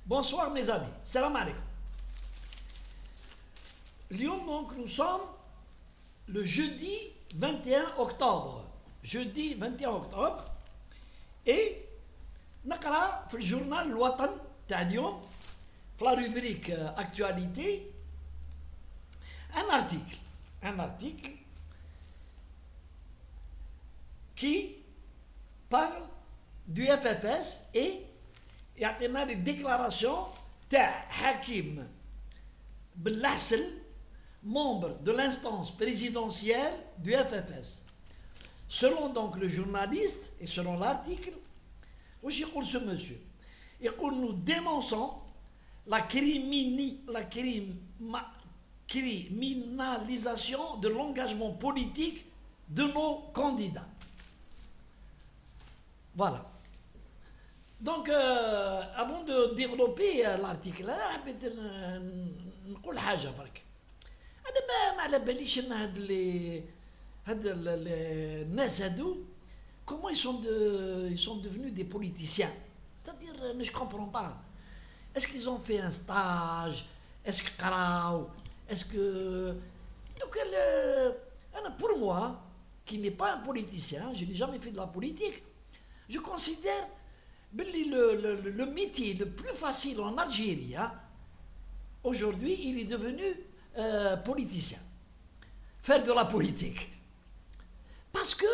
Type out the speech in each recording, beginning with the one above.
Bonsoir mes amis, salam alaikum. Lyon, donc nous sommes le jeudi 21 octobre. Jeudi 21 octobre. Et نقرا في الجورنال الوطن تاع اليوم في la rubrique actualité un article qui parle du FFS et يعطينا les déclarations تاع حكيم بالحسن membre de l'instance présidentielle du FFS. Selon donc le journaliste et selon l'article, وش يقول ce monsieur؟ يقول nous dénonçons la criminalisation de l'engagement politique de nos candidats. Voilà. Donc, avant de développer l'article, حبيت نقول حاجة برك. أنا ما على باليش أن هاد الناس هادو comment ils sont devenus des politiciens. C'est-à-dire, je ne comprends pas. Est-ce qu'ils ont fait un stage? Est-ce que قراو? Est-ce que... Donc, pour moi, qui n'est pas un politicien, je n'ai jamais fait de la politique, je considère le métier le plus facile en Algérie, hein, aujourd'hui, il est devenu politicien. Faire de la politique. Parce que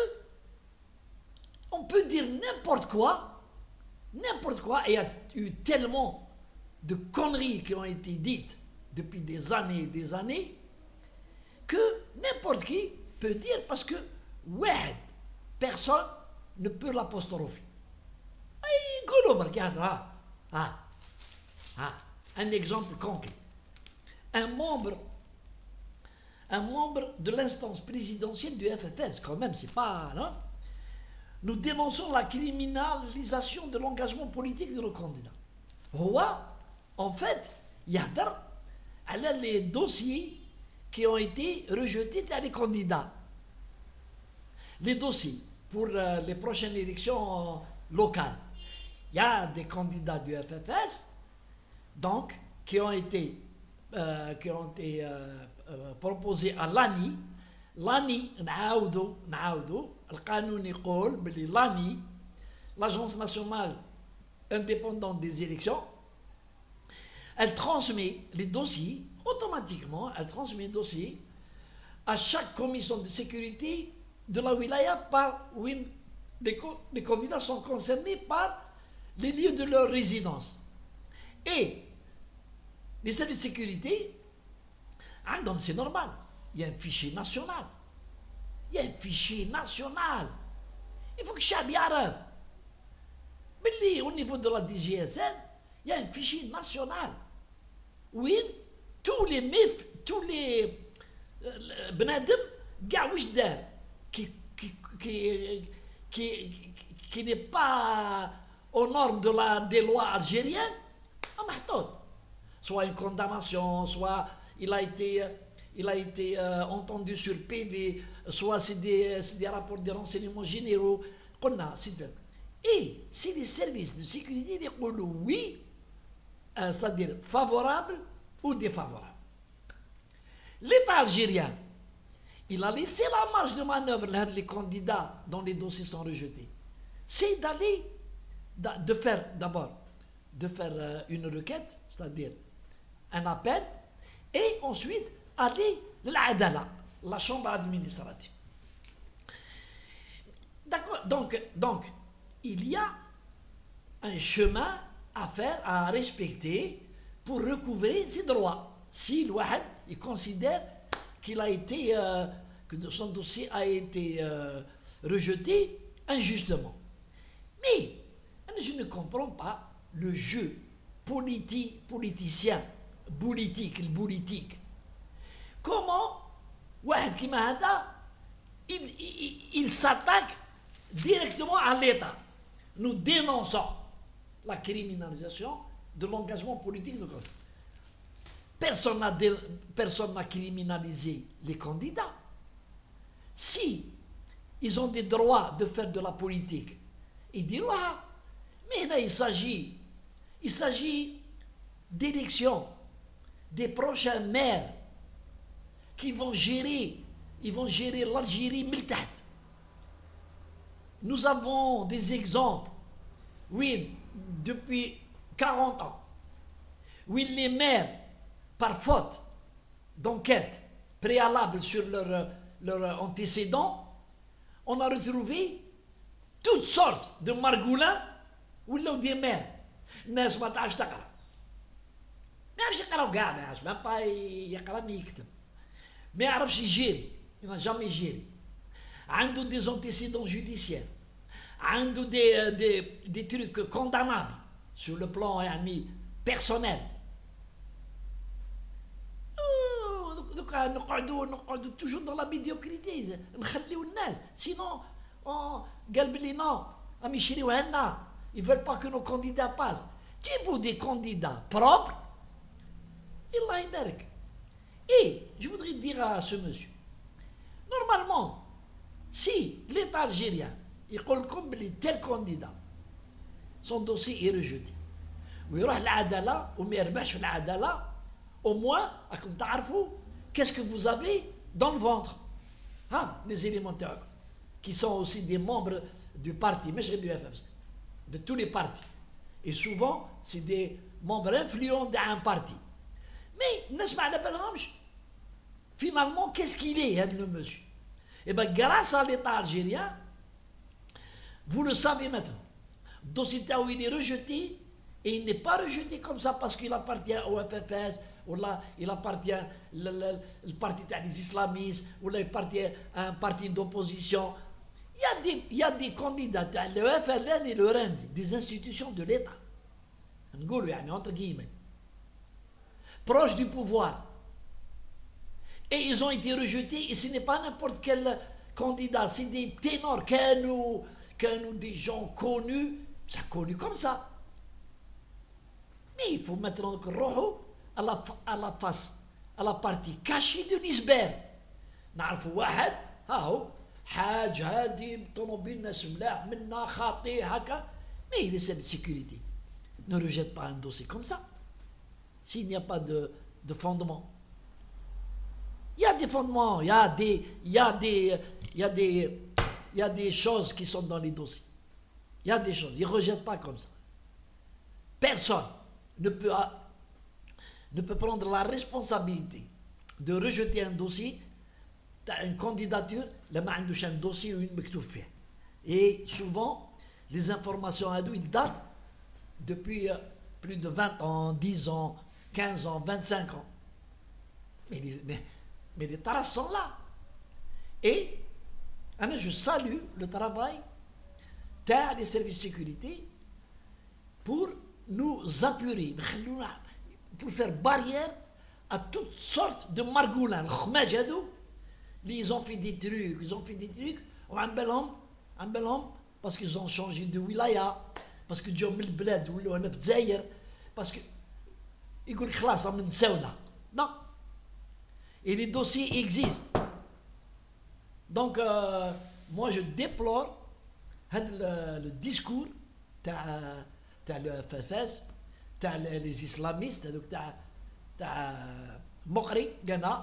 on peut dire n'importe quoi, et il y a eu tellement de conneries qui ont été dites depuis des années et des années, que n'importe qui peut dire parce que ouais, personne ne peut l'apostropher. Regarde, un exemple concret. Un membre de l'instance présidentielle du FFS, quand même, c'est pas... Non, nous dénonçons la criminalisation de l'engagement politique de nos candidats. En fait, il y a les dossiers qui ont été rejetés par les candidats. Les dossiers pour les prochaines élections locales. Il y a des candidats du FFS donc, qui ont été proposés à l'ANI. l'ANI, القانون يقول بلي l'ANI, l'Agence nationale indépendante des élections, elle transmet les dossiers, automatiquement, elle transmet les dossiers à chaque commission de sécurité de la wilaya par où les candidats sont concernés par les lieux de leur résidence. Et les services de sécurité, donc c'est normal, il y a un fichier national. Il y a un fichier national. Il faut que الشعب يعرف. Mais au niveau de la DGSN, il y a un fichier national. Oui, tous les بنادم كاع واش دار qui n'est pas aux normes des lois algériennes, soit une condamnation, soit il a été entendu sur PV, soit c'est des rapports de renseignements généraux. Et si les services de sécurité disent oui, c'est-à-dire favorable ou défavorable. L'État algérien, il a laissé la marge de manœuvre les candidats dont les dossiers sont rejetés. C'est de faire une requête, c'est-à-dire un appel, et ensuite aller l'Adala, la chambre administrative. D'accord, donc il y a un chemin à faire, à respecter pour recouvrer ses droits. Si l'Ouahad il considère qu'il a été, que son dossier a été rejeté injustement. Mais je ne comprends pas le jeu politicien, politique. Comment Ouahad Kimahada il s'attaque directement à l'État. Nous dénonçons la criminalisation de l'engagement politique de candidats. Personne n'a criminalisé les candidats. Si ils ont des droits de faire de la politique, ils diront mais là il s'agit d'élection des prochains maires qui vont gérer l'Algérie militaire. Nous avons des exemples, oui, depuis 40 ans, oui, les maires, par faute d'enquête préalable sur leur antécédent, on a retrouvé toutes sortes de margoulins ou des maires. الناس ما تعرفش تقرا ما يعرفش يقرا كاع ما يعرفش ما با يقرا ما يكتب ما يعرفش يجيري il n'a jamais géré عنده des antécédents judiciaires عنده des trucs condamnables sur le plan يعني personnel نقعدوا toujours dans la médiocrité نخليو الناس sinon قال بلي نو راهم يشريوها لنا ils veulent pas que nos candidats passent جيبوا des candidats propres الله يبارك. Et je voudrais dire à ce monsieur, normalement, si l'État algérien يقول لكم بلي tel candidat son dossier est rejeté ويروح العدالة وما يربحش في العدالة, au moins راكم تعرفوا qu'est-ce que vous avez dans le ventre. Hein, les élémentaires qui sont aussi des membres du parti, mais du FFS, de tous les partis. Et souvent, c'est des membres influents d'un parti. Mais, finalement, qu'est-ce qu'il est, le monsieur? Eh bien, grâce à l'État algérien, vous le savez maintenant. Dossier où il est rejeté, et il n'est pas rejeté comme ça parce qu'il appartient au FFS, ou là, il appartient le parti des islamistes, ou là, il appartient à un parti d'opposition. Il y a des candidats, le FLN et le REND, des institutions de l'État. Entre guillemets. Proches du pouvoir. Et ils ont été rejetés, et ce n'est pas n'importe quel candidat, c'est des ténors, des gens connus, ça connu comme ça. Mais il faut mettre donc roho à la face, à la partie cachée de l'iceberg. نعرفوا واحد ها هو حاج هادي طوموبيل ناس ملاح منا خاطي هكا. Mais il essaie de sécurité. Ne rejette pas un dossier comme ça. S'il n'y a pas de fondement. Il y a des fondements, il y a des choses qui sont dans les dossiers. Il y a des choses, ils ne rejettent pas comme ça. Personne ne peut prendre la responsabilité de rejeter un dossier, une candidature, le معندوش un dossier ou une مكتوب فيه. Et souvent, les informations à nous, ils datent depuis plus de 20 ans, 10 ans, 15 ans, 25 ans. Mais les traces sont là. Et je salue le travail des services de sécurité pour nous apurer, pour faire barrière à toutes sortes de margoulins. Ils ont fait des trucs, on a parce qu'ils ont changé de wilaya, parce que جاو من البلاد ولاو هنا في الجزائر, parce que يقول خلاص راهم نساونا. Non. Et les dossiers existent. Donc, moi je déplore le discours de le FFS, les islamistes, de Mokri, Ghana,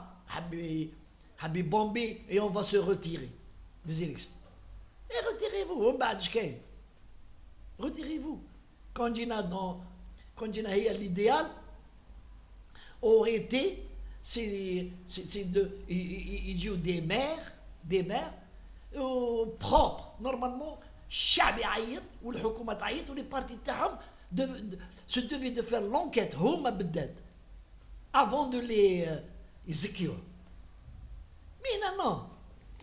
Habib Bombi, et on va se retirer des élections. Et retirez-vous, retirez-vous. Quand l'idéal aurait été, il jouent des maires propres. Normalement, الشعب يعيط والحكومة تعيط ولي بارتي تاعهم se devaient de faire l'enquête هما بالذات avant de les يزكيوه. مين non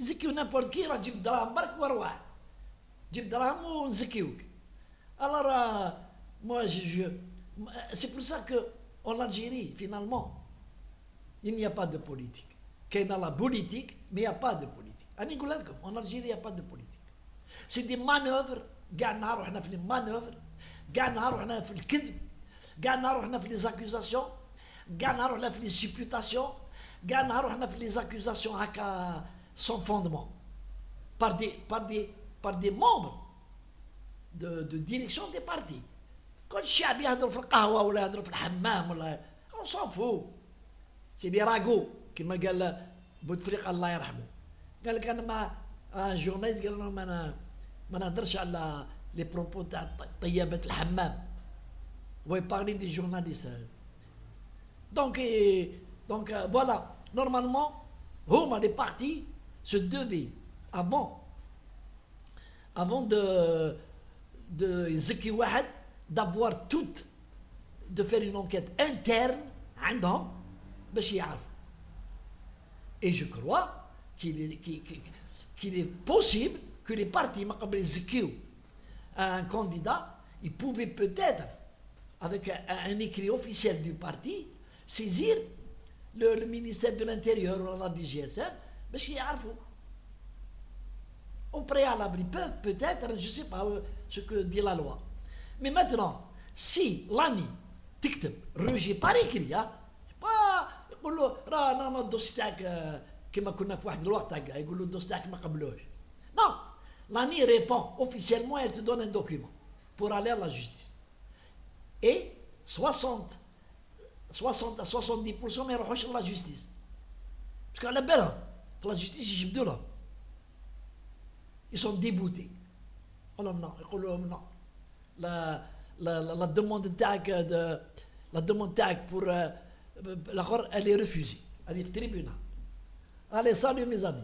يزكيو n'importe qui, راه جيب دراهم برك وارواح, جيب دراهم ونزكيوك. Alors moi c'est pour ça que en Algérie finalement il n'y a pas de politique. Qu'il y a la politique, mais il n'y a pas de politique. En Algérie, il n'y a pas de politique. C'est des manœuvres. قاعد احنا في les manœuvres. قاعد احنا في الكذب. قاعد احنا في les accusations. قاعد احنا في les supputations. قاعد احنا في les accusations sans fondement. Par des membres de direction des partis. كل الشعب يهضر في القهوه ولا يهضر في الحمام ولا اون سون فو. سي لي راغو كما قال بوتفليقه الله يرحمه، قال لك انا ما جورناليست قال لهم انا ما نهضرش على لي بروبو تاع طيابه الحمام. وي بارلي دي جورناليست. Donc voilà, normalement, les partis se devaient, avant de يزكي واحد, d'avoir toute, de faire une enquête interne عندهم باش يعرفوا. Et je crois qu'il est possible que les partis ما قبل يزكيو un candidat, ils pouvaient peut-être, avec un écrit officiel du parti, saisir le ministère de l'Intérieur ou la DGSN, parce qu'ils يعرفوا. Au préalable, ils peuvent peut-être, je ne sais pas ce que dit la loi. Mais maintenant, si l'ANI تكتب rejet par écrit, pas يقول له راه انا الدوسي تاعك كما كنا في واحد الوقت هكا يقول له الدوسي تاعك ما قبلوش. Non, l'ANI répond officiellement, elle te donne un document pour aller à la justice. Et 60 à 70% ما يروحوش لا جوستيس. باسكو على بالهم في لا جوستيس يجبدوا لهم. Ils sont dégoûtés. يقولوا لهم non. La demande تاعك la demande تاعك pour l'akhor elle est refusée. هذه في التريبيونال. Allez, salut mes amis.